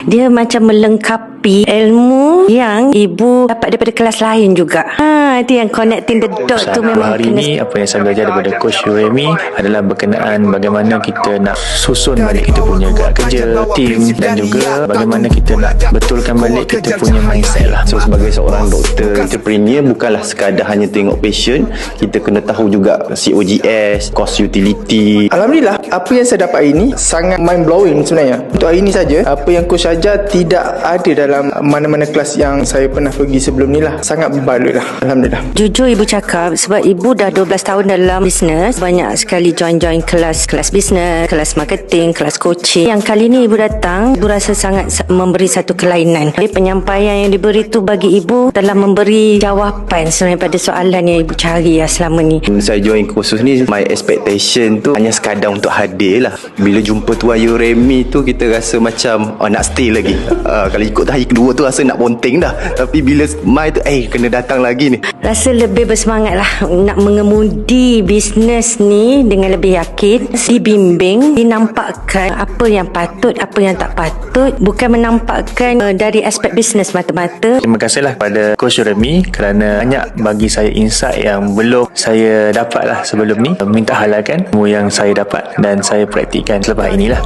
Dia macam melengkapi ilmu yang ibu dapat daripada kelas lain juga. Itu yang connecting the dot tu memang hari ni apa yang saya belajar daripada Coach Remy adalah berkenaan bagaimana kita nak susun balik kita punya gerak kerja, tim, dan juga bagaimana kita nak betulkan balik kita punya mindset lah. So sebagai seorang doktor entrepreneur, bukanlah sekadar hanya tengok patient, kita kena tahu juga COGS, cost utility. Alhamdulillah, apa yang saya dapat hari ini sangat mind blowing sebenarnya. Untuk hari ini saja, apa yang Coach ajar tidak ada dalam mana-mana kelas yang saya pernah pergi sebelum ni lah. Sangat berbaloi lah. Alhamdulillah. Jujur ibu cakap, sebab ibu dah 12 tahun dalam bisnes, banyak sekali join kelas bisnes, kelas marketing, kelas coaching. Yang kali ni ibu datang, ibu rasa sangat memberi satu kelainan. Penyampaian yang diberi tu bagi ibu telah memberi jawapan sebenarnya pada soalan yang ibu cari selama ni. Saya join kursus ni, my expectation tu hanya sekadar untuk hadir lah. Bila jumpa Tuan Remy tu, kita rasa macam nak stay lagi. Kalau ikut hari kedua tu rasa nak ponteng dah. Tapi bila mai tu kena datang lagi ni. Rasa lebih bersemangat lah nak mengemudi bisnes ni dengan lebih yakin, dibimbing, dinampakkan apa yang patut, apa yang tak patut, bukan menampakkan dari aspek bisnes mata-mata. Terima kasihlah kepada Coach Remy kerana banyak bagi saya insight yang belum saya dapat lah sebelum ni. Minta halalkan ilmu yang saya dapat dan saya praktikkan selepas inilah.